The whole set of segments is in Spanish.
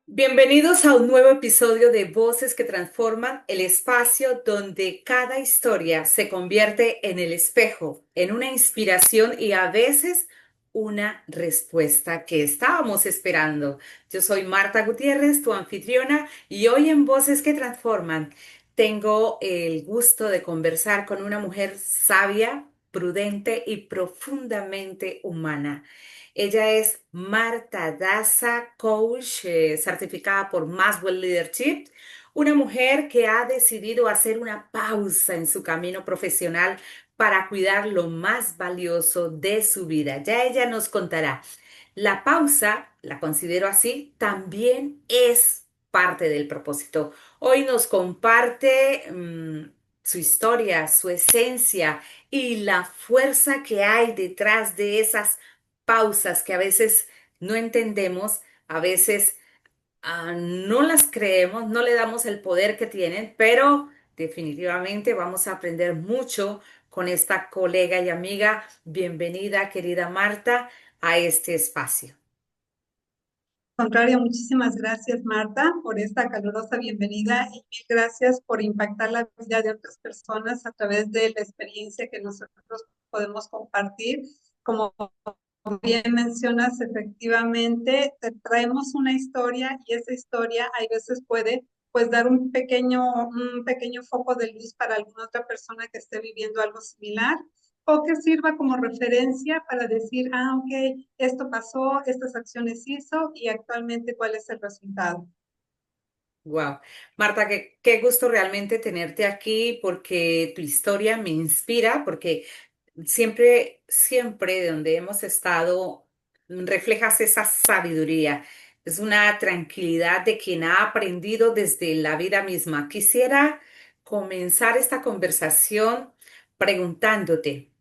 Bienvenidos a un nuevo episodio de Voces que Transforman, el espacio donde cada historia se convierte en el espejo, en una inspiración y a veces una respuesta que estábamos esperando. Yo soy Marta Gutiérrez, tu anfitriona, y hoy en Voces que Transforman tengo el gusto de conversar con una mujer sabia, prudente y profundamente humana. Ella es Marta Daza, coach certificada por Maswell Leadership, una mujer que ha decidido hacer una pausa en su camino profesional para cuidar lo más valioso de su vida. Ya ella nos contará. La pausa, la considero así, también es parte del propósito. Hoy nos comparte su historia, su esencia y la fuerza que hay detrás de esas pausas que a veces no entendemos, a veces no las creemos, no le damos el poder que tienen, pero definitivamente vamos a aprender mucho con esta colega y amiga. Bienvenida, querida Marta, a este espacio. Contrario, muchísimas gracias, Marta, por esta calurosa bienvenida y mil gracias por impactar la vida de otras personas a través de la experiencia que nosotros podemos compartir. Como bien mencionas, efectivamente, te traemos una historia y esa historia hay veces puede pues dar un pequeño foco de luz para alguna otra persona que esté viviendo algo similar o que sirva como referencia para decir, ok, esto pasó, estas acciones hizo y actualmente cuál es el resultado. Wow. Marta, qué gusto realmente tenerte aquí porque tu historia me inspira, porque siempre donde hemos estado reflejas esa sabiduría. Es una tranquilidad de quien ha aprendido desde la vida misma. Quisiera comenzar esta conversación preguntándote.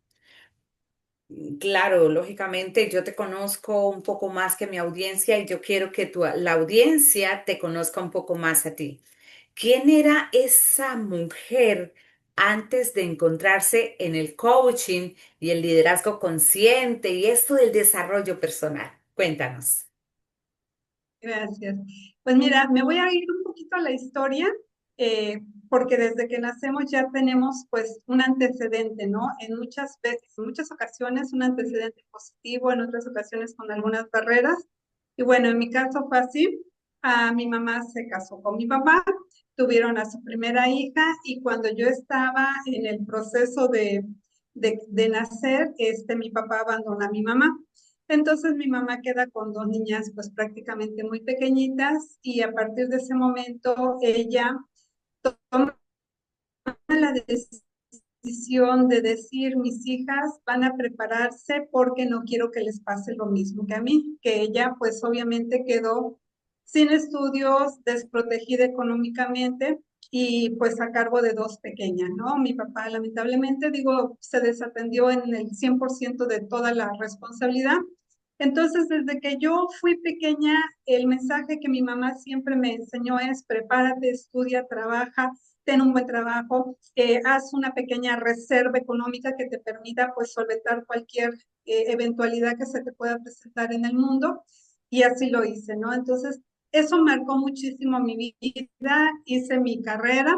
Claro, lógicamente yo te conozco un poco más que mi audiencia y yo quiero que la audiencia te conozca un poco más a ti. ¿Quién era esa mujer antes de encontrarse en el coaching y el liderazgo consciente y esto del desarrollo personal? Cuéntanos. Gracias. Pues mira, me voy a ir un poquito a la historia, eh, porque desde que nacemos ya tenemos pues un antecedente, ¿no? En muchas veces, en muchas ocasiones un antecedente positivo, en otras ocasiones con algunas barreras. Y bueno, en mi caso fue así. Mi mamá se casó con mi papá, tuvieron a su primera hija y cuando yo estaba en el proceso de nacer, mi papá abandona a mi mamá. Entonces mi mamá queda con dos niñas pues prácticamente muy pequeñitas y a partir de ese momento ella toma la decisión de decir mis hijas van a prepararse porque no quiero que les pase lo mismo que a mí, que ella pues obviamente quedó sin estudios, desprotegida económicamente y pues a cargo de dos pequeñas, ¿no? Mi papá lamentablemente, digo, se desatendió en el 100% de toda la responsabilidad. Entonces, desde que yo fui pequeña, el mensaje que mi mamá siempre me enseñó es prepárate, estudia, trabaja, ten un buen trabajo, haz una pequeña reserva económica que te permita pues solventar cualquier eventualidad que se te pueda presentar en el mundo. Y así lo hice, ¿no? Entonces, eso marcó muchísimo mi vida, hice mi carrera,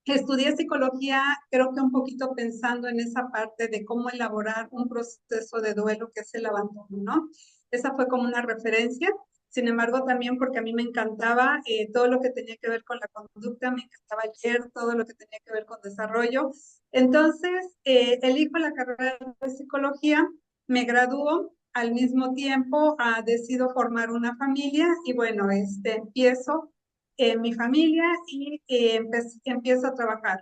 estudié psicología, creo que un poquito pensando en esa parte de cómo elaborar un proceso de duelo que es el abandono, ¿no? Esa fue como una referencia. Sin embargo, también porque a mí me encantaba todo lo que tenía que ver con la conducta, me encantaba leer todo lo que tenía que ver con desarrollo. Entonces, elijo la carrera de psicología, me graduó, al mismo tiempo decido formar una familia y bueno, empiezo mi familia y empiezo a trabajar.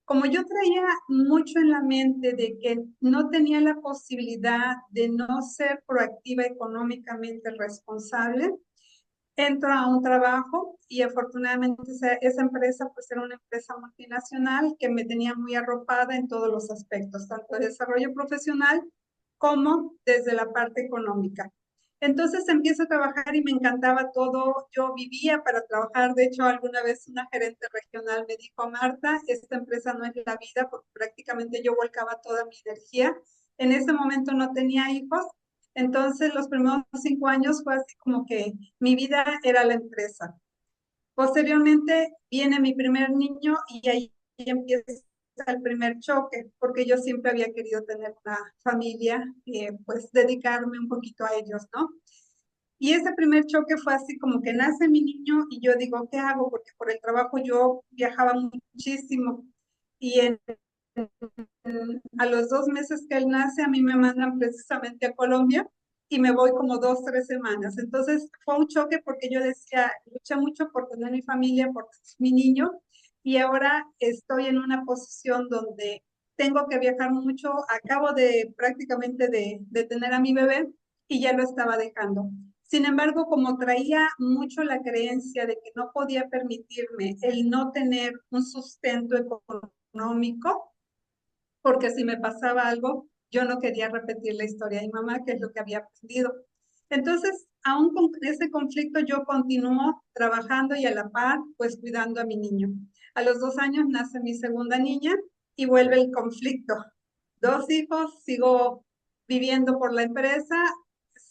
Como yo traía mucho en la mente de que no tenía la posibilidad de no ser proactiva económicamente responsable, entro a un trabajo y afortunadamente esa empresa pues era una empresa multinacional que me tenía muy arropada en todos los aspectos, tanto de desarrollo profesional como desde la parte económica. Entonces empiezo a trabajar y me encantaba todo. Yo vivía para trabajar. De hecho, alguna vez una gerente regional me dijo, Marta, esta empresa no es la vida porque prácticamente yo volcaba toda mi energía. En ese momento no tenía hijos, Entonces, los primeros 5 años fue así como que mi vida era la empresa. Posteriormente viene mi primer niño y ahí empieza el primer choque, porque yo siempre había querido tener una familia, pues dedicarme un poquito a ellos, ¿no? Y ese primer choque fue así como que nace mi niño y yo digo, ¿qué hago? Porque por el trabajo yo viajaba muchísimo y a los 2 meses que él nace a mí me mandan precisamente a Colombia y me voy como 2, 3 semanas. Entonces fue un choque porque yo decía, luché mucho por tener mi familia, por tener mi niño y ahora estoy en una posición donde tengo que viajar mucho. Acabo de prácticamente de tener a mi bebé y ya lo estaba dejando. Sin embargo, como traía mucho la creencia de que no podía permitirme el no tener un sustento económico, porque si me pasaba algo, yo no quería repetir la historia de mi mamá, que es lo que había aprendido. Entonces, aún con ese conflicto, yo continúo trabajando y a la par, pues cuidando a mi niño. A los 2 años nace mi segunda niña y vuelve el conflicto. 2 hijos, sigo viviendo por la empresa,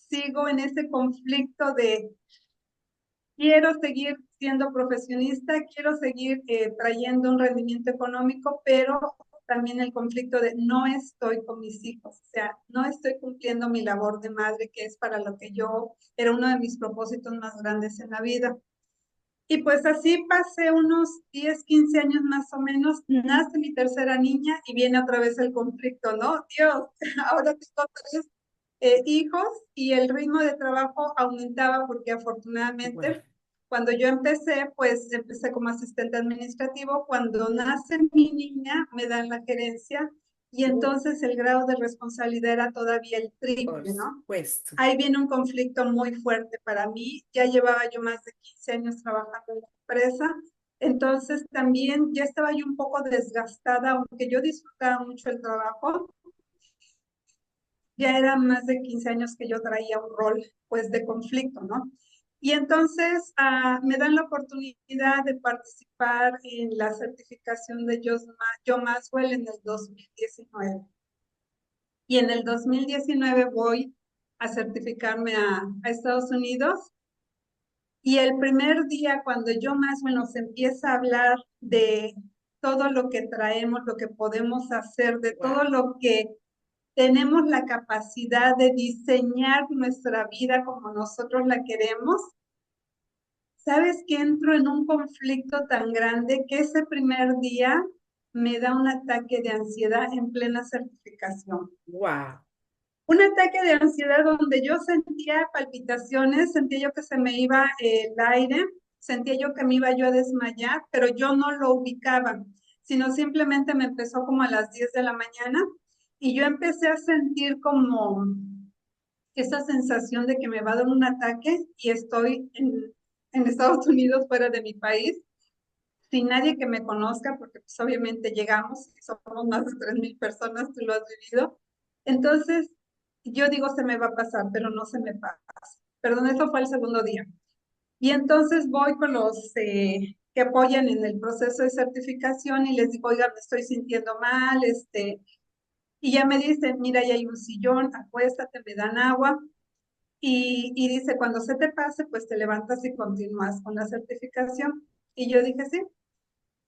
sigo en ese conflicto de quiero seguir siendo profesionista, quiero seguir trayendo un rendimiento económico, pero también el conflicto de no estoy con mis hijos, o sea, no estoy cumpliendo mi labor de madre, que es para lo que yo era uno de mis propósitos más grandes en la vida. Y pues así pasé unos 10, 15 años más o menos, nace mi tercera niña y viene otra vez el conflicto, ¿no? Dios, ahora tengo 3 hijos y el ritmo de trabajo aumentaba porque Wow. afortunadamente cuando yo empecé, pues empecé como asistente administrativo. Cuando nace mi niña, me dan la gerencia y entonces el grado de responsabilidad era todavía el Por triple, ¿no? supuesto. Ahí viene un conflicto muy fuerte para mí. Ya llevaba yo más de 15 años trabajando en la empresa, entonces también ya estaba yo un poco desgastada, aunque yo disfrutaba mucho el trabajo. Ya eran más de 15 años que yo traía un rol pues de conflicto, ¿no? Y entonces me dan la oportunidad de participar en la certificación de John Maxwell en el 2019. Y en el 2019 voy a certificarme a Estados Unidos. Y el primer día, cuando yo más o menos empieza a hablar de todo lo que traemos, lo que podemos hacer, de todo Wow. lo que tenemos la capacidad de diseñar nuestra vida como nosotros la queremos, sabes que entro en un conflicto tan grande que ese primer día me da un ataque de ansiedad en plena certificación. Wow. Un ataque de ansiedad donde yo sentía palpitaciones, sentía yo que se me iba el aire, sentía yo que me iba yo a desmayar, pero yo no lo ubicaba, sino simplemente me empezó como a las 10 de la mañana y yo empecé a sentir como esa sensación de que me va a dar un ataque y estoy en Estados Unidos, fuera de mi país, sin nadie que me conozca, porque pues obviamente llegamos y somos más de 3,000 personas, tú lo has vivido. Entonces, yo digo, se me va a pasar, pero no se me pasa. Perdón, eso fue el segundo día. Y entonces voy con los que apoyan en el proceso de certificación y les digo, oiga, me estoy sintiendo mal, y ya me dicen, mira, ya hay un sillón, acuéstate, me dan agua. Y dice, cuando se te pase, pues te levantas y continúas con la certificación. Y yo dije, sí,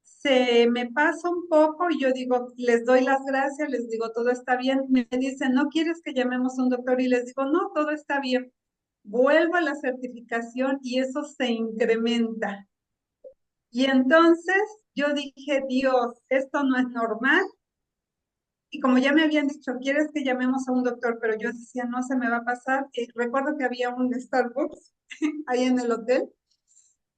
se me pasa un poco y yo digo, les doy las gracias, les digo, todo está bien. Me dicen, ¿no quieres que llamemos a un doctor? Y les digo, no, todo está bien. Vuelvo a la certificación y eso se incrementa. Y entonces yo dije, Dios, esto no es normal. Y como ya me habían dicho, ¿quieres que llamemos a un doctor? Pero yo decía, no se me va a pasar. Recuerdo que había un Starbucks ahí en el hotel.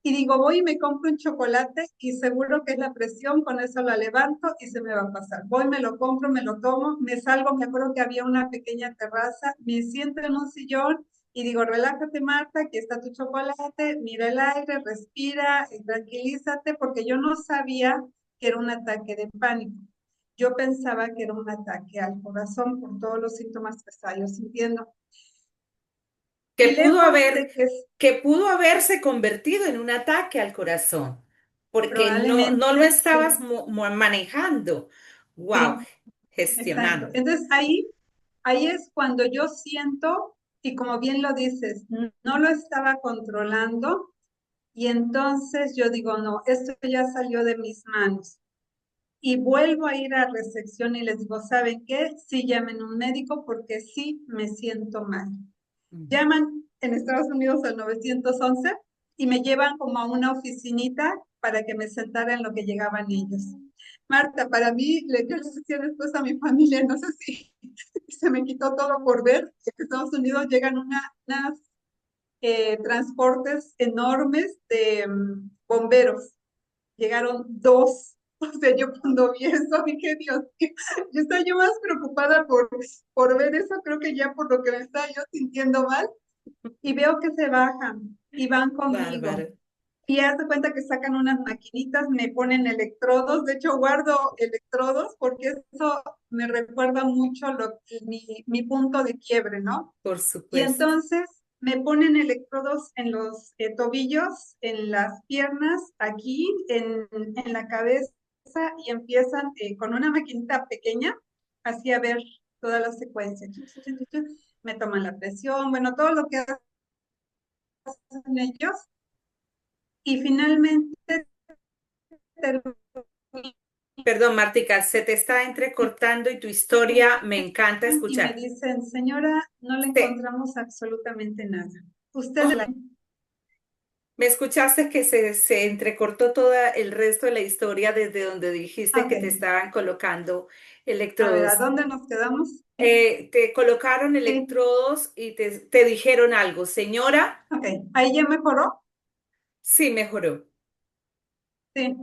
Y digo, voy y me compro un chocolate y seguro que es la presión, con eso la levanto y se me va a pasar. Voy, me lo compro, me lo tomo, me salgo, me acuerdo que había una pequeña terraza, me siento en un sillón y digo, relájate Marta, aquí está tu chocolate, mira el aire, respira, tranquilízate, porque yo no sabía que era un ataque de pánico. Yo pensaba que era un ataque al corazón por todos los síntomas que estaba yo sintiendo. Que Y pudo lejos haber, de que que pudo haberse convertido en un ataque al corazón, porque no lo probablemente, estabas sí, manejando. Wow, sí. Exacto. gestionando. Entonces ahí es cuando yo siento, y como bien lo dices, no lo estaba controlando y entonces yo digo, no, esto ya salió de mis manos. Y vuelvo a ir a recepción y les digo, ¿saben qué? Sí, llamen a un médico porque sí me siento mal. Mm. Llaman en Estados Unidos al 911 y me llevan como a una oficinita para que me sentara en lo que llegaban ellos. Marta, para mí, yo les decía después a mi familia, no sé si se me quitó todo por ver, que en Estados Unidos llegan unas transportes enormes de bomberos. Llegaron dos. O sea, yo cuando vi eso dije, Dios, yo estaba yo más preocupada por ver eso, creo que ya por lo que me estaba yo sintiendo mal, y veo que se bajan y van conmigo. Bárbaro. Y haz de cuenta que sacan unas maquinitas, me ponen electrodos, de hecho guardo electrodos porque eso me recuerda mucho mi punto de quiebre, ¿no? Por Y supuesto. entonces me ponen electrodos en los tobillos, en las piernas, aquí, en la cabeza, y empiezan con una maquinita pequeña, así a ver toda la secuencia. Me toman la presión, bueno, todo lo que hacen ellos, y finalmente terminan Perdón, Martica, se te está entrecortando y tu historia me encanta y me escuchar. dicen, señora, no le Te- encontramos absolutamente nada. Usted oh, la... ¿Me escuchaste que se entrecortó todo el resto de la historia desde donde dijiste Ok, que te estaban colocando a ver, ¿a electrodos? dónde nos quedamos? Te colocaron Sí, electrodos y te dijeron algo. Señora, ok, ahí ya mejoró. sí mejoró. Sí.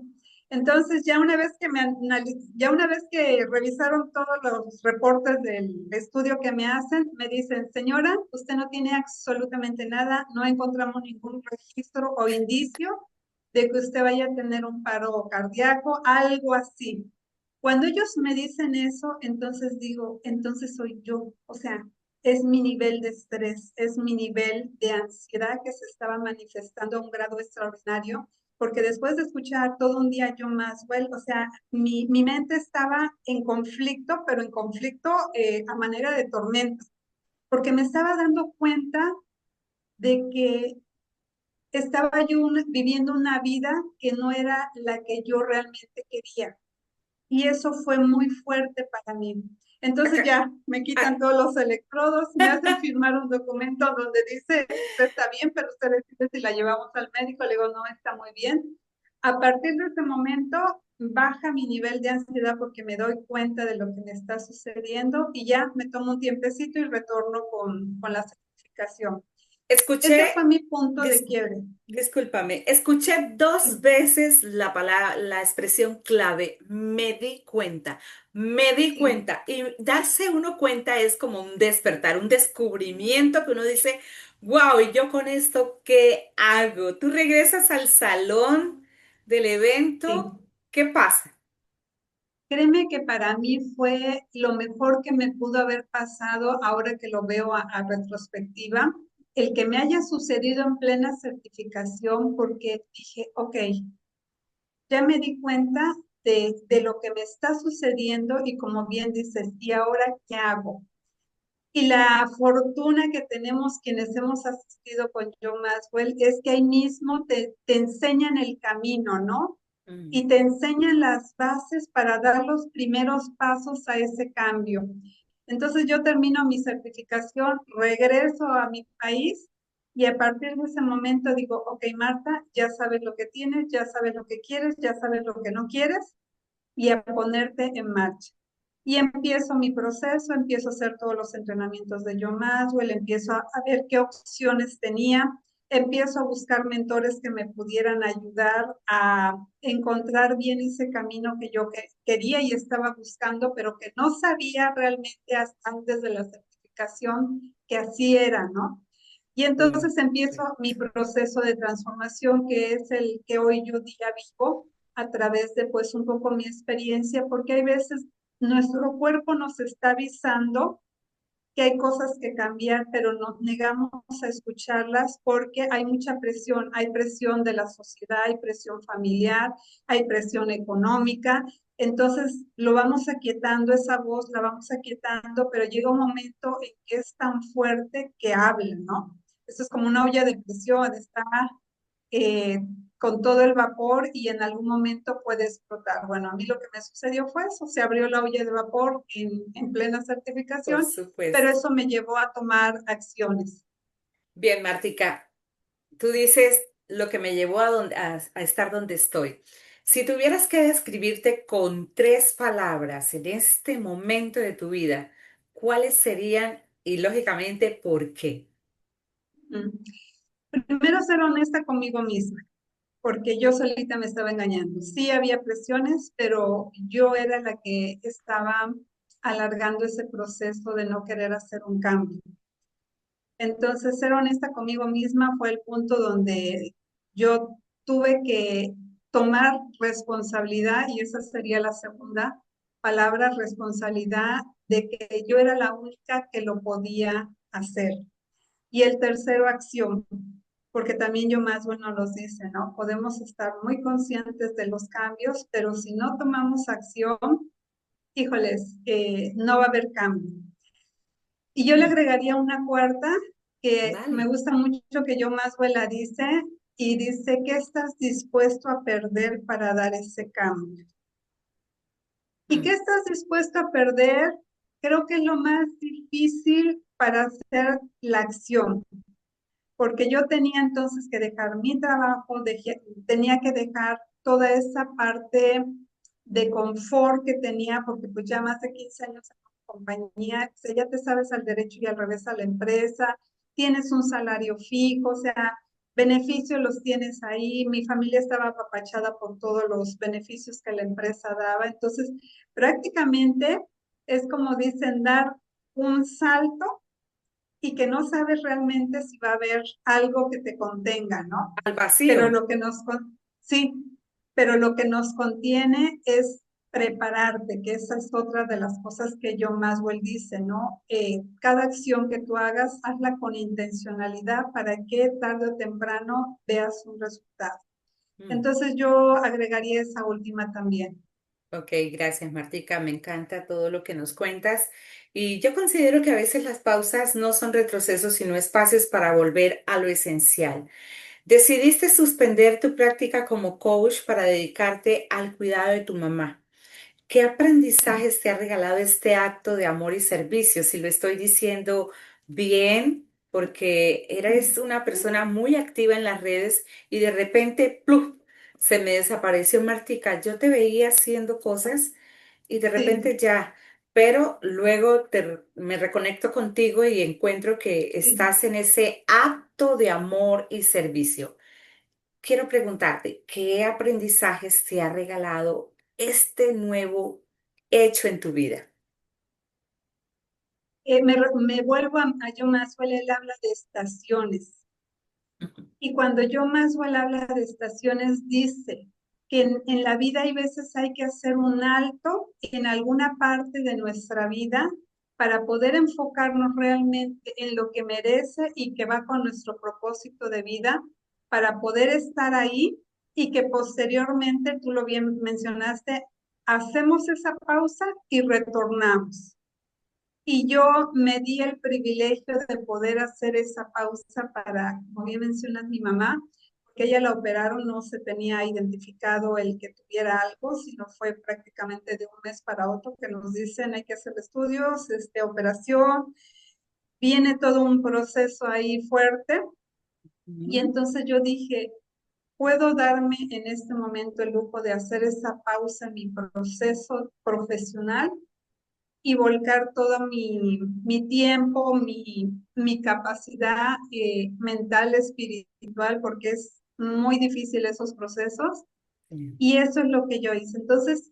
Entonces, ya una vez que revisaron todos los reportes del estudio que me hacen, me dicen, señora, usted no tiene absolutamente nada, no encontramos ningún registro o indicio de que usted vaya a tener un paro cardíaco, algo así. Cuando ellos me dicen eso, entonces digo, entonces soy yo, o sea, es mi nivel de estrés, es mi nivel de ansiedad que se estaba manifestando a un grado extraordinario porque después de escuchar todo un día yo más, well, o sea, mi mente estaba en conflicto, pero en conflicto a manera de tormenta, porque me estaba dando cuenta de que estaba yo viviendo una vida que no era la que yo realmente quería. Y eso fue muy fuerte para mí. Entonces Acá, ya me quitan ah, todos los electrodos, me hacen firmar un documento donde dice, usted está bien, pero usted decide si la llevamos al médico. Le digo, no, está muy bien. A partir de ese momento baja mi nivel de ansiedad porque me doy cuenta de lo que me está sucediendo y ya me tomo un tiempecito y retorno con la certificación. Ese fue escuché, mi punto de dis- quiebre. discúlpame, escuché dos veces la palabra, la expresión clave, me di Sí, cuenta. Y darse uno cuenta es como un despertar, un descubrimiento que uno dice, wow, ¿y yo con esto qué hago? Tú regresas al salón del evento, sí. ¿qué pasa? Créeme que para mí fue lo mejor que me pudo haber pasado ahora que lo veo a retrospectiva, el que me haya sucedido en plena certificación, porque dije, ok, ya me di cuenta de lo que me está sucediendo y como bien dices, ¿y ahora qué hago? Y la fortuna que tenemos quienes hemos asistido con John Maxwell es que ahí mismo te enseñan el camino, ¿no? Mm. Y te enseñan las bases para dar los primeros pasos a ese cambio. Entonces yo termino mi certificación, regreso a mi país y a partir de ese momento digo, ok, Marta, ya sabes lo que tienes, ya sabes lo que quieres, ya sabes lo que no quieres y a ponerte en marcha. Y empiezo mi proceso, empiezo a hacer todos los entrenamientos de John Maxwell, empiezo a ver qué opciones tenía, empiezo a buscar mentores que me pudieran ayudar a encontrar bien ese camino que yo quería y estaba buscando, pero que no sabía realmente hasta antes de la certificación que así era, ¿no? Y Sí, entonces empiezo mi correcto. proceso de transformación, que es el que hoy yo día vivo a través de pues un poco mi experiencia, porque hay veces nuestro cuerpo nos está avisando que hay cosas que cambiar, pero nos negamos a escucharlas porque hay mucha presión, hay presión de la sociedad, hay presión familiar, hay presión económica, Entonces lo vamos aquietando, esa voz la vamos aquietando, pero llega un momento en que es tan fuerte que habla, ¿no? Esto es como una olla de presión, está eh, con todo el vapor y en algún momento puede explotar. Bueno, a mí lo que me sucedió fue eso, se abrió la olla de vapor en plena Por certificación, pero supuesto. eso me llevó a tomar acciones. Bien, Martica, tú dices lo que me llevó a estar donde estoy. Si tuvieras que describirte con tres palabras en este momento de tu vida, ¿cuáles serían y lógicamente por qué? Mm. Primero ser honesta conmigo misma, porque yo solita me estaba engañando. Sí había presiones, pero yo era la que estaba alargando ese proceso de no querer hacer un cambio. Entonces, ser honesta conmigo misma fue el punto donde yo tuve que tomar responsabilidad, y esa sería la segunda palabra, responsabilidad de que yo era la única que lo podía hacer. Y el tercero, acción, porque también yo más bueno nos dice, ¿no? Podemos estar muy conscientes de los cambios, pero si no tomamos acción, híjoles, no va a haber cambio. Y yo le Mm, agregaría una cuarta que me vale. gusta mucho que yo más la dice y dice que estás dispuesto a perder para dar ese cambio. ¿Y qué Mm, estás dispuesto a perder? Creo que es lo más difícil para hacer la acción, porque yo tenía entonces que dejar mi trabajo, tenía que dejar toda esa parte de confort que tenía, porque pues ya más de 15 años en la compañía, o sea, ya te sabes al derecho y al revés a la empresa, tienes un salario fijo, o sea, beneficios los tienes ahí, mi familia estaba apapachada por todos los beneficios que la empresa daba, entonces prácticamente es como dicen, dar un salto y que no sabes realmente si va a haber algo que te contenga, ¿no? al Pero vacío. sí, pero lo que nos contiene es prepararte, que esa es otra de las cosas que John Maswell dice, ¿no? Cada acción que tú hagas, hazla con intencionalidad para que tarde o temprano veas un resultado. Mm. Entonces yo agregaría esa última también. Ok, gracias, Martica. Me encanta todo lo que nos cuentas. Y yo considero que a veces las pausas no son retrocesos, sino espacios para volver a lo esencial. Decidiste suspender tu práctica como coach para dedicarte al cuidado de tu mamá. ¿Qué aprendizajes te ha regalado este acto de amor y servicio? Si lo estoy diciendo bien, porque eres una persona muy activa en las redes y de repente, ¡pluf! Se me desapareció Martica. Yo te veía haciendo cosas y de Sí, repente ya, pero luego me reconecto contigo y encuentro que sí. estás en ese acto de amor y servicio. Quiero preguntarte, ¿qué aprendizajes te ha regalado este nuevo hecho en tu vida? Me vuelvo a John Maxwell, él habla de estaciones. Y cuando John Maxwell habla de estaciones, dice que en la vida hay veces hay que hacer un alto en alguna parte de nuestra vida para poder enfocarnos realmente en lo que merece y que va con nuestro propósito de vida, para poder estar ahí y que posteriormente, tú lo bien mencionaste, hacemos esa pausa y retornamos. Y yo me di el privilegio de poder hacer esa pausa para, como bien mencionas, mi mamá, porque ella la operaron, no se tenía identificado el que tuviera algo, sino fue prácticamente de un mes para otro que nos dicen hay que hacer estudios, operación, viene todo un proceso ahí fuerte. Y Ujú. entonces yo dije, puedo darme en este momento el lujo de hacer esa pausa en mi proceso profesional y volcar todo mi tiempo, mi capacidad mental, espiritual, porque es muy difícil esos procesos. Sí. Y eso es lo que yo hice. Entonces,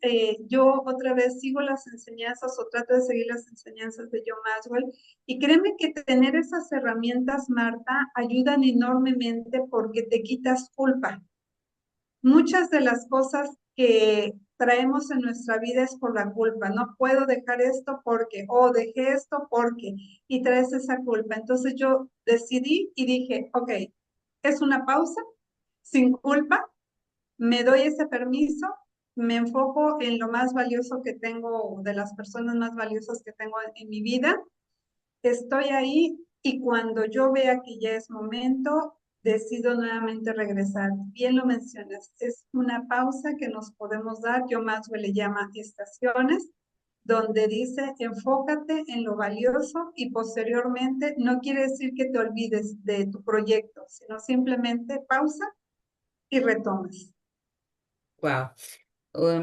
yo otra vez sigo las enseñanzas o trato de seguir las enseñanzas de John Maxwell. Y créeme que tener esas herramientas, Marta, ayudan enormemente porque te quitas culpa. Muchas de las cosas que traemos en nuestra vida es por la culpa. No puedo dejar esto porque, o dejé esto porque, y traes esa culpa. Entonces yo decidí y dije, ok, es una pausa, sin culpa, me doy ese permiso me enfoco en lo más valioso que tengo, de las personas más valiosas que tengo en mi vida. Estoy ahí y cuando yo vea que ya es momento, decido nuevamente regresar. Bien lo mencionas, es una pausa que nos podemos dar. Yo más le llama estaciones, donde dice enfócate en lo valioso y posteriormente no quiere decir que te olvides de tu proyecto, sino simplemente pausa y retomas. Wow.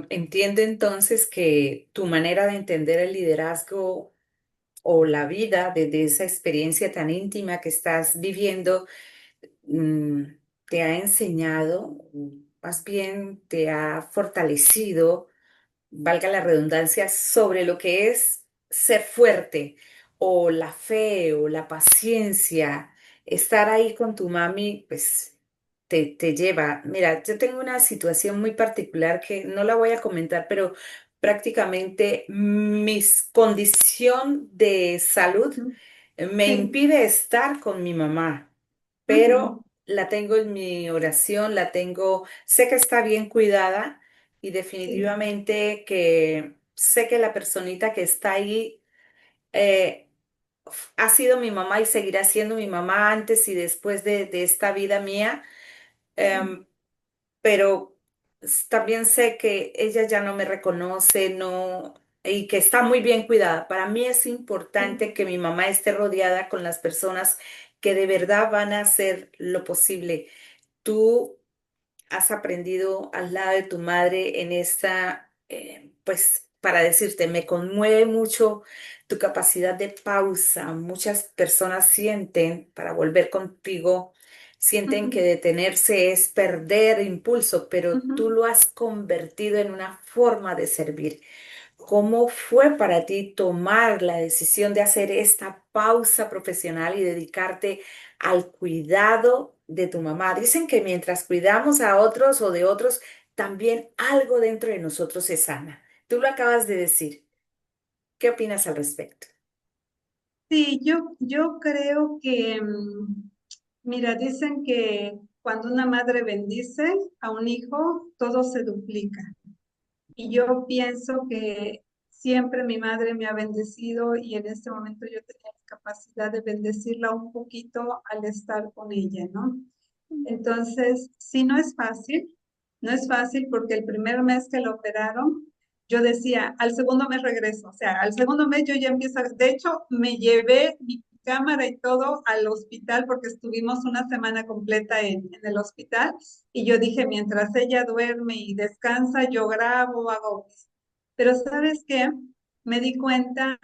Entiendo entonces que tu manera de entender el liderazgo o la vida desde esa experiencia tan íntima que estás viviendo, mm, te ha enseñado, más bien te ha fortalecido, valga la redundancia, sobre lo que es ser fuerte o la fe o la paciencia, estar ahí con tu mami, pues te lleva. Mira, yo tengo una situación muy particular que no la voy a comentar, pero prácticamente mi condición de salud Ujú. me Sí. impide estar con mi mamá, Ujú. pero la tengo en mi oración, la tengo, sé que está bien cuidada y Sí. definitivamente que sé que la personita que está ahí eh, ha sido mi mamá y seguirá siendo mi mamá antes y después de esta vida mía. Sí. Em, pero también sé que ella ya no me reconoce, no, y que está muy bien cuidada. Para mí es Sí. importante que mi mamá esté rodeada con las personas que de verdad van a hacer lo posible. Tú has aprendido al lado de tu madre en esta, pues, para decirte, me conmueve mucho tu capacidad de pausa. Muchas personas sienten, para volver contigo, sienten que Ujú. detenerse es perder impulso, pero tú Ujú. lo has convertido en una forma de servir. ¿Cómo fue para ti tomar la decisión de hacer esta pausa profesional y dedicarte al cuidado de tu mamá? Dicen que mientras cuidamos a otros o de otros, también algo dentro de nosotros se sana. Tú lo acabas de decir. ¿Qué opinas al respecto? Sí, yo creo que, mira, dicen que cuando una madre bendice a un hijo, todo se duplica. Y yo pienso que siempre mi madre me ha bendecido y en este momento yo tenía la capacidad de bendecirla un poquito al estar con ella, ¿no? Entonces, sí, no es fácil, no es fácil porque el primer mes que la operaron, yo decía, al segundo mes regreso, o sea, al segundo mes yo ya empiezo, de hecho, me llevé mi cámara y todo al hospital porque estuvimos una semana completa en el hospital y yo dije, mientras ella duerme y descansa, yo grabo, hago. Pero ¿sabes qué? Me di cuenta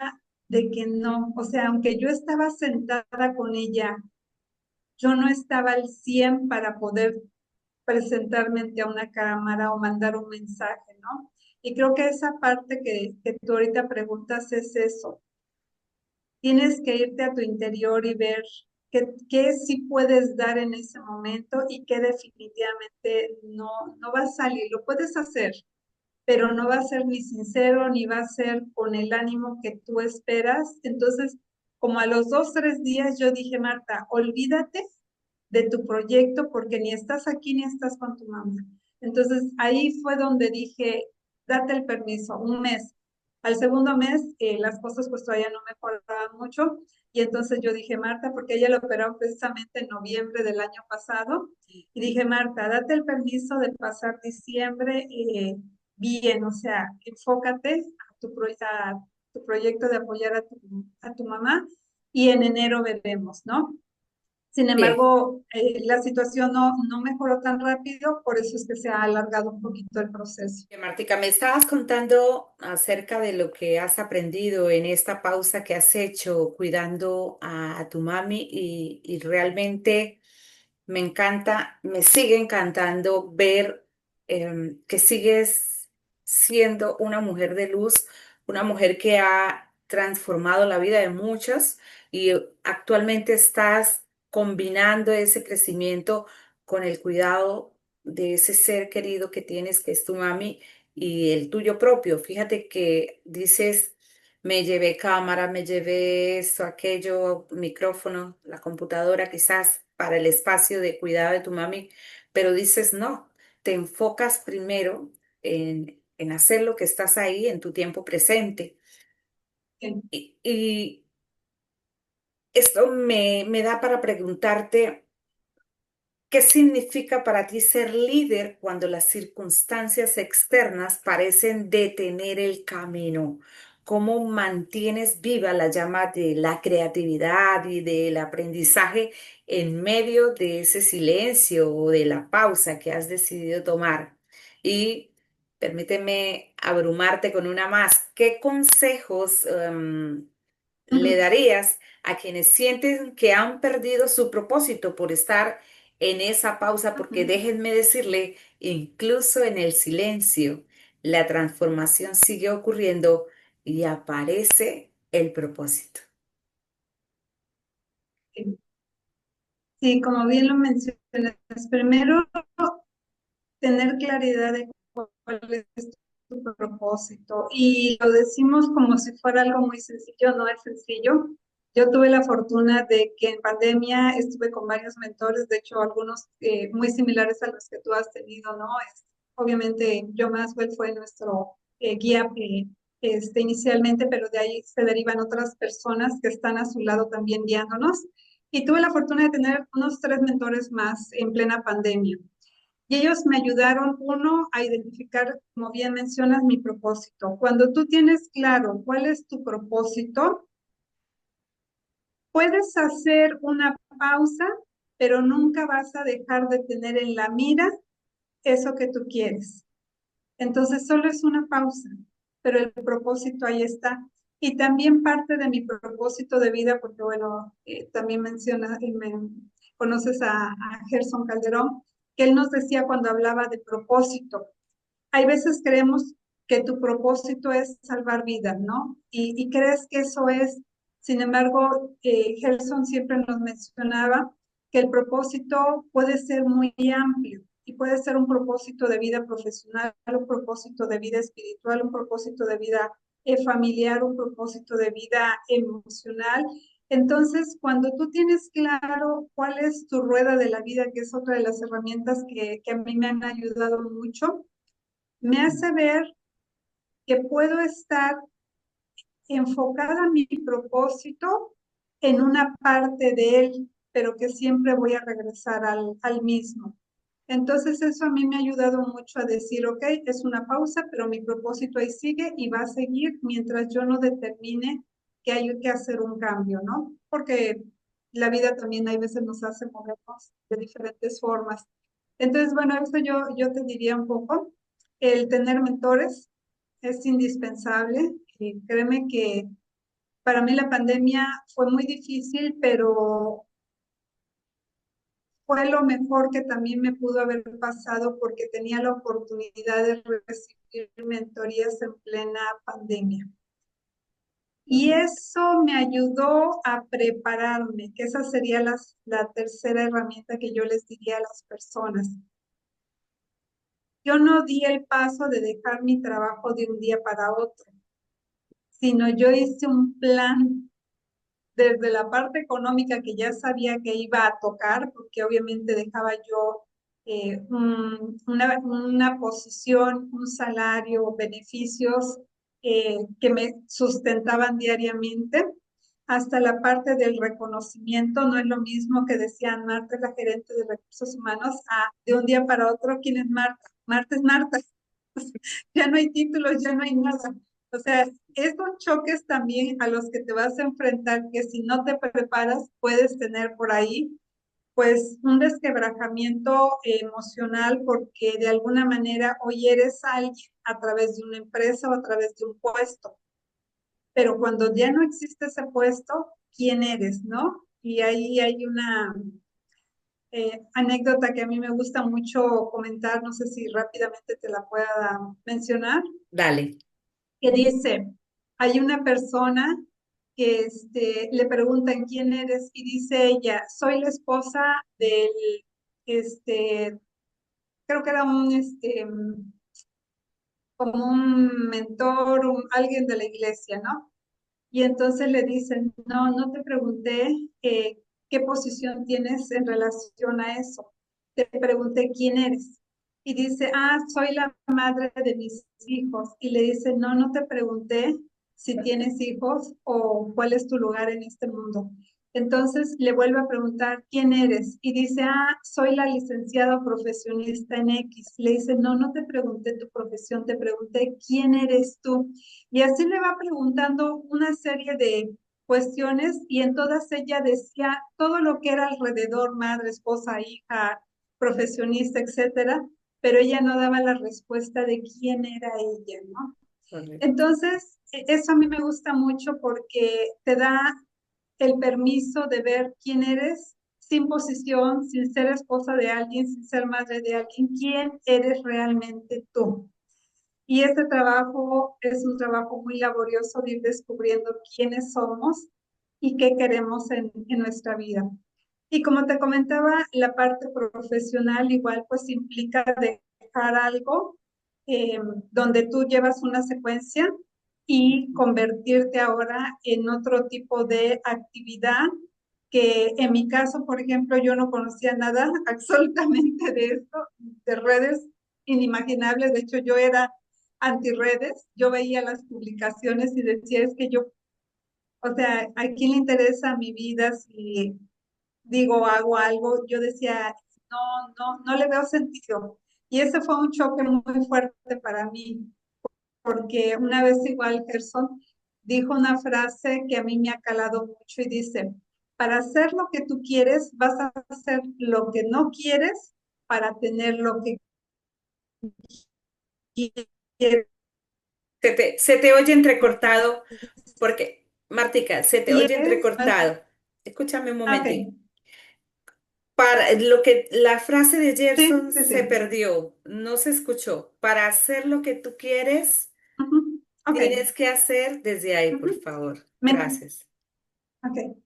de que no, o sea, aunque yo estaba sentada con ella, yo no estaba al 100 para poder presentarme ante a una cámara o mandar un mensaje, ¿no? Y creo que esa parte que tú ahorita preguntas es eso. Tienes que irte a tu interior y ver qué sí puedes dar en ese momento y qué definitivamente no va a salir. Lo puedes hacer, pero no va a ser ni sincero ni va a ser con el ánimo que tú esperas. Entonces, como a los 2, 3 días yo dije, Marta, olvídate de tu proyecto porque ni estás aquí ni estás con tu mamá. Entonces ahí fue donde dije, date el permiso, un mes. Al segundo mes las cosas pues todavía no mejoraban mucho y entonces yo dije, Marta, porque ella lo operó precisamente en noviembre del año pasado, y dije, Marta, date el permiso de pasar diciembre bien, o sea, enfócate a tu proyecto de apoyar a tu mamá y en enero veremos, ¿no? Sin Bien. embargo, la situación no mejoró tan rápido, por eso es que se ha alargado un poquito el proceso. Martica, me estabas contando acerca de lo que has aprendido en esta pausa que has hecho cuidando a tu mami y realmente me encanta, me sigue encantando ver que sigues siendo una mujer de luz, una mujer que ha transformado la vida de muchos y actualmente estás combinando ese crecimiento con el cuidado de ese ser querido que tienes, que es tu mami, y el tuyo propio. Fíjate que dices, me llevé cámara, me llevé esto, aquello, micrófono, la computadora, quizás para el espacio de cuidado de tu mami, pero dices, no, te enfocas primero en hacer lo que estás ahí en tu tiempo presente. Sí. Y esto me da para preguntarte, ¿qué significa para ti ser líder cuando las circunstancias externas parecen detener el camino? ¿Cómo mantienes viva la llama de la creatividad y del aprendizaje en medio de ese silencio o de la pausa que has decidido tomar? Y permíteme abrumarte con una más. ¿Qué consejos le Ujú, darías a quienes sienten que han perdido su propósito por estar en esa pausa? Porque ujú. déjenme decirle, incluso en el silencio, la transformación sigue ocurriendo y aparece el propósito. Sí, sí, como bien lo mencionas, primero tener claridad de cuál es tu propósito. Y lo decimos como si fuera algo muy sencillo, no es sencillo. Yo tuve la fortuna de que en pandemia estuve con varios mentores, de hecho algunos muy similares a los que tú has tenido, ¿no? Obviamente, Joe Maxwell fue nuestro guía inicialmente, pero de ahí se derivan otras personas que están a su lado también guiándonos. Y tuve la fortuna de tener unos 3 mentores más en plena pandemia. Y ellos me ayudaron, uno, a identificar, como bien mencionas, mi propósito. Cuando tú tienes claro cuál es tu propósito, puedes hacer una pausa, pero nunca vas a dejar de tener en la mira eso que tú quieres. Entonces, solo es una pausa, pero el propósito ahí está. Y también parte de mi propósito de vida, porque bueno, también mencionas y me conoces a Gerson Calderón, que él nos decía cuando hablaba de propósito. Hay veces creemos que tu propósito es salvar vidas, ¿no? Y crees que eso es. Sin embargo, Gerson siempre nos mencionaba que el propósito puede ser muy amplio y puede ser un propósito de vida profesional, un propósito de vida espiritual, un propósito de vida familiar, un propósito de vida emocional. Entonces, cuando tú tienes claro cuál es tu rueda de la vida, que es otra de las herramientas que a mí me han ayudado mucho, me hace ver que puedo estar enfocada a mi propósito en una parte de él, pero que siempre voy a regresar al mismo. Entonces eso a mí me ha ayudado mucho a decir, ok, es una pausa, pero mi propósito ahí sigue y va a seguir mientras yo no determine que hay que hacer un cambio, ¿no? Porque la vida también hay veces nos hace movernos de diferentes formas. Entonces, bueno, eso yo te diría un poco. El tener mentores es indispensable. Créeme que para mí la pandemia fue muy difícil, pero fue lo mejor que también me pudo haber pasado porque tenía la oportunidad de recibir mentorías en plena pandemia. Y eso me ayudó a prepararme, que esa sería la tercera herramienta que yo les diría a las personas. Yo no di el paso de dejar mi trabajo de un día para otro, sino yo hice un plan desde la parte económica que ya sabía que iba a tocar, porque obviamente dejaba yo una posición, un salario, beneficios que me sustentaban diariamente, hasta la parte del reconocimiento. No es lo mismo que decían Marta, la gerente de recursos humanos, a de un día para otro, ¿quién es Marta? Marta es Marta. Ya no hay títulos, ya no hay nada. O sea, estos choques también a los que te vas a enfrentar, que si no te preparas puedes tener por ahí, pues un desquebrajamiento emocional porque de alguna manera hoy eres alguien a través de una empresa o a través de un puesto, pero cuando ya no existe ese puesto, ¿quién eres, no? Y ahí hay una anécdota que a mí me gusta mucho comentar, no sé si rápidamente te la pueda mencionar, Dale. que dice, hay una persona que le preguntan quién eres y dice ella, soy la esposa del, este, creo que era como un mentor, alguien de la iglesia, ¿no? Y entonces le dicen, no, no te pregunté qué posición tienes en relación a eso. Te pregunté quién eres. y dice, ah, soy la madre de mis hijos. Y le dice, no, no te pregunté si tienes hijos o cuál es tu lugar en este mundo. Entonces le vuelve a preguntar, ¿quién eres? Y dice, ah, soy la licenciada profesionista en X. Le dice, no, no te pregunté tu profesión, te pregunté quién eres tú. Y así le va preguntando una serie de cuestiones y en todas ellas decía todo lo que era alrededor, madre, esposa, hija, profesionista, etcétera, pero ella no daba la respuesta de quién era ella, ¿no? Correcto. Entonces, eso a mí me gusta mucho porque te da el permiso de ver quién eres sin posición, sin ser esposa de alguien, sin ser madre de alguien, quién eres realmente tú. Y este trabajo es un trabajo muy laborioso de ir descubriendo quiénes somos y qué queremos en nuestra vida. Y como te comentaba, la parte profesional igual pues implica dejar algo eh, donde tú llevas una secuencia y convertirte ahora en otro tipo de actividad que en mi caso, por ejemplo, yo no conocía nada absolutamente de esto, de redes inimaginables. De hecho, yo era antirredes, yo veía las publicaciones y decía, es que yo, o sea, ¿a quién le interesa mi vida si digo, hago algo? Yo decía, no, no, no le veo sentido. Y ese fue un choque muy fuerte para mí, porque una vez igual Gerson dijo una frase que a mí me ha calado mucho y dice, para hacer lo que tú quieres, vas a hacer lo que no quieres para tener lo que quieres. Se te oye entrecortado, porque, Martica, se te Y oye es, entrecortado. Escúchame un ok, momentico. Para lo que la frase de sí, Gerson sí, se sí. perdió, no se escuchó. Para hacer lo que tú quieres, Ujú, ok, tienes que hacer desde ahí, por ujú, favor. me- Gracias. ok.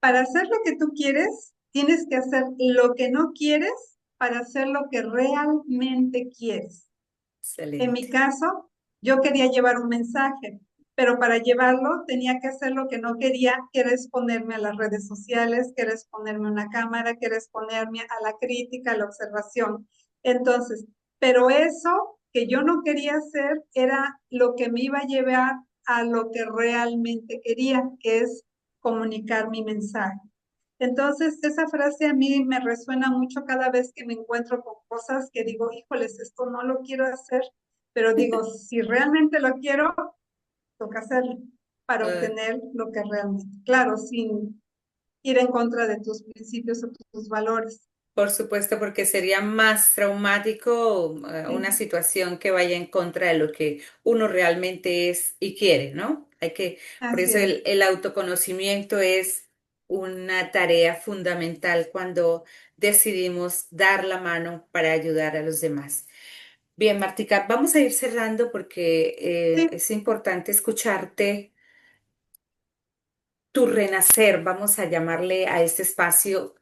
Para hacer lo que tú quieres, tienes que hacer lo que no quieres para hacer lo que realmente quieres. En mi Excelente. caso, yo quería llevar un mensaje, pero para llevarlo tenía que hacer lo que no quería, que era exponerme a las redes sociales, que era exponerme a una cámara, que era exponerme a la crítica, a la observación. Entonces, pero eso que yo no quería hacer era lo que me iba a llevar a lo que realmente quería, que es comunicar mi mensaje. Entonces, esa frase a mí me resuena mucho cada vez que me encuentro con cosas que digo, híjoles, esto no lo quiero hacer, pero digo, si realmente lo quiero, toca hacerlo para Eh, obtener lo que realmente, claro, sin ir en contra de tus principios o tus valores. por supuesto, porque sería más traumático una Sí, situación que vaya en contra de lo que uno realmente es y quiere, ¿no? Por así eso es. el autoconocimiento es una tarea fundamental cuando decidimos dar la mano para ayudar a los demás. Bien, Martica, vamos a ir cerrando porque Sí, es importante escucharte tu renacer, vamos a llamarle a este espacio.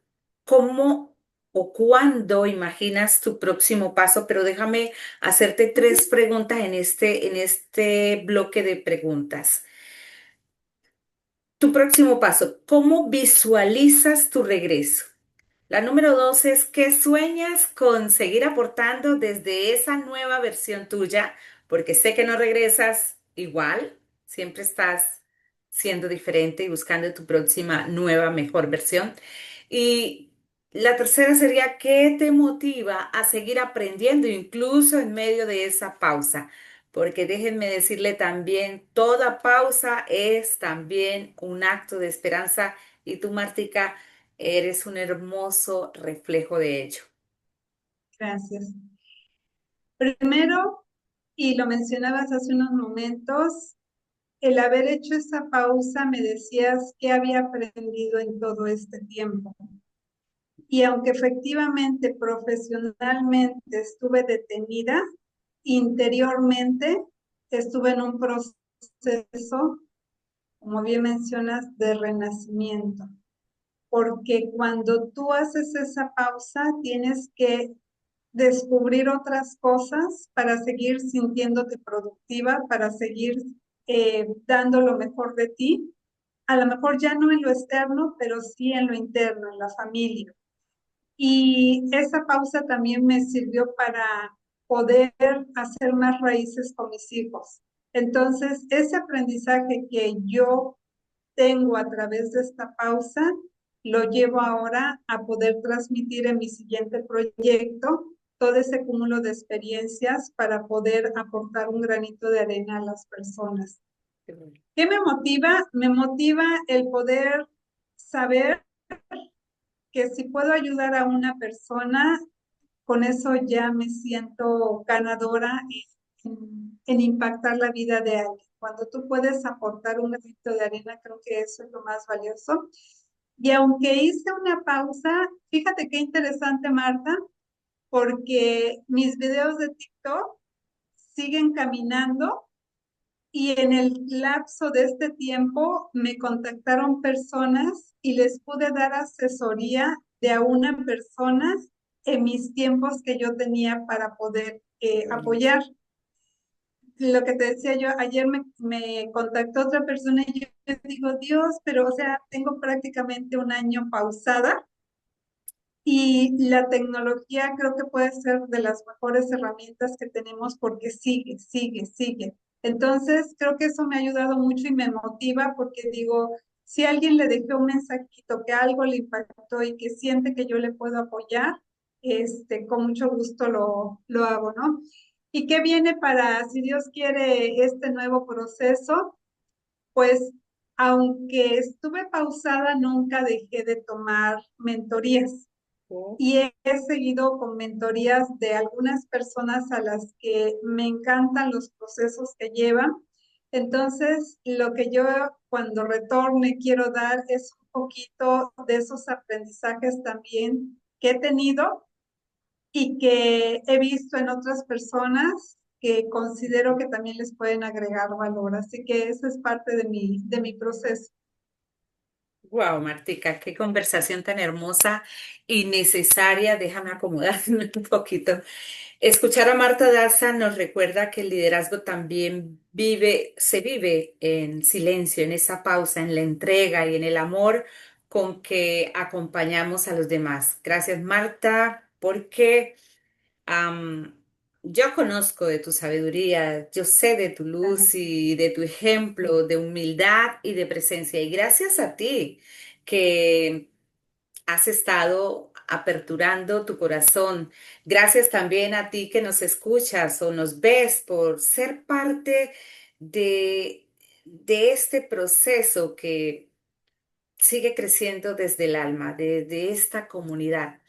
¿Cómo o cuándo imaginas tu próximo paso? Pero déjame hacerte ujú, tres preguntas en este bloque de preguntas. Tu próximo paso, ¿cómo visualizas tu regreso? La número dos es, ¿qué sueñas con seguir aportando desde esa nueva versión tuya? Porque sé que no regresas igual, siempre estás siendo diferente y buscando tu próxima nueva, mejor versión. Y la tercera sería, ¿qué te motiva a seguir aprendiendo incluso en medio de esa pausa? Porque déjenme decirle también, toda pausa es también un acto de esperanza y tú, Martica, eres un hermoso reflejo de ello. gracias. Primero, y lo mencionabas hace unos momentos, el haber hecho esa pausa me decías que había aprendido en todo este tiempo. Y aunque efectivamente profesionalmente estuve detenida, interiormente estuve en un proceso, como bien mencionas, de renacimiento. Porque cuando tú haces esa pausa, tienes que descubrir otras cosas para seguir sintiéndote productiva, para seguir dando lo mejor de ti. A lo mejor ya no en lo externo, pero sí en lo interno, en la familia. Y esa pausa también me sirvió para poder hacer más raíces con mis hijos. Entonces, ese aprendizaje que yo tengo a través de esta pausa, lo llevo ahora a poder transmitir en mi siguiente proyecto todo ese cúmulo de experiencias para poder aportar un granito de arena a las personas. ¿Qué me motiva? Me motiva el poder saber que si puedo ayudar a una persona, con eso ya me siento ganadora en impactar la vida de alguien. Cuando tú puedes aportar un granito de arena, creo que eso es lo más valioso. Y aunque hice una pausa, fíjate qué interesante, Marta, porque mis videos de TikTok siguen caminando y en el lapso de este tiempo me contactaron personas y les pude dar asesoría de a una persona en mis tiempos que yo tenía para poder apoyar. Lo que te decía yo, ayer me contactó otra persona y yo digo, Dios, pero o sea, tengo prácticamente un año pausada y la tecnología creo que puede ser de las mejores herramientas que tenemos porque sigue, sigue, sigue. Entonces, creo que eso me ha ayudado mucho y me motiva porque digo, si a alguien le dejé un mensajito que algo le impactó y que siente que yo le puedo apoyar, con mucho gusto lo hago, ¿no? ¿Y qué viene para, si Dios quiere, este nuevo proceso? Pues, aunque estuve pausada, nunca dejé de tomar mentorías y he seguido con mentorías de algunas personas a las que me encantan los procesos que llevan. Entonces, lo que yo cuando retorne quiero dar es un poquito de esos aprendizajes también que he tenido y que he visto en otras personas que considero que también les pueden agregar valor. Así que esa es parte de mi proceso. Wow, Martica, qué conversación tan hermosa y necesaria. Déjame acomodarme un poquito. Escuchar a Marta Daza nos recuerda que el liderazgo también se vive en silencio, en esa pausa, en la entrega y en el amor con que acompañamos a los demás. Gracias, Marta, porque Am, yo conozco de tu sabiduría, yo sé de tu luz y de tu ejemplo de humildad y de presencia. Y gracias a ti que has estado aperturando tu corazón. Gracias también a ti que nos escuchas o nos ves por ser parte de este proceso que sigue creciendo desde el alma, de esta comunidad.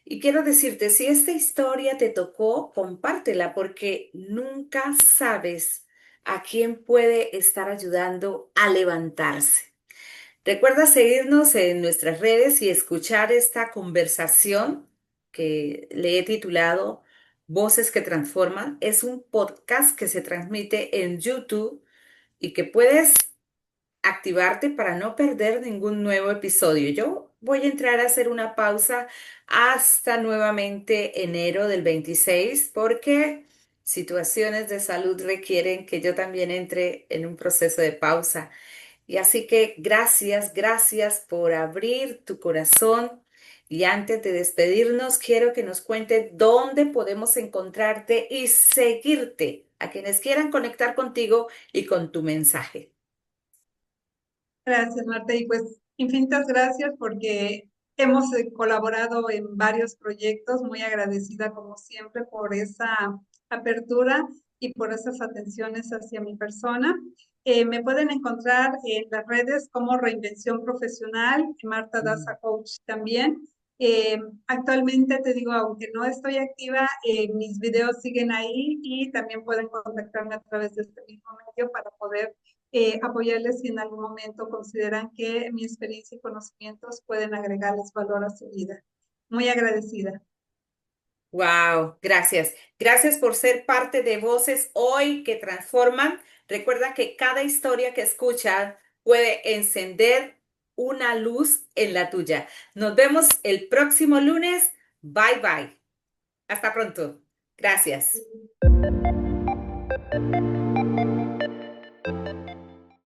Y quiero decirte, si esta historia te tocó, compártela porque nunca sabes a quién puede estar ayudando a levantarse. Recuerda seguirnos en nuestras redes y escuchar esta conversación que le he titulado Voces que Transforman. Es un podcast que se transmite en YouTube y que puedes activarte para no perder ningún nuevo episodio. Yo voy a entrar a hacer una pausa hasta nuevamente enero del 26 porque situaciones de salud requieren que yo también entre en un proceso de pausa. Y así que gracias, gracias por abrir tu corazón. Y antes de despedirnos, quiero que nos cuente dónde podemos encontrarte y seguirte a quienes quieran conectar contigo y con tu mensaje. Gracias, Marta. Y pues infinitas gracias porque hemos colaborado en varios proyectos. Muy agradecida como siempre por esa apertura y por esas atenciones hacia mi persona. Me pueden encontrar en las redes como Reinvención Profesional, Marta Daza Coach también. Actualmente te digo, aunque no estoy activa, mis videos siguen ahí y también pueden contactarme a través de este mismo medio para poder apoyarles si en algún momento consideran que mi experiencia y conocimientos pueden agregarles valor a su vida. Muy agradecida. Wow, gracias. Gracias por ser parte de Voces Hoy que Transforman. Recuerda que cada historia que escuchas puede encender una luz en la tuya. Nos vemos el próximo lunes. Bye bye. Hasta pronto. Gracias.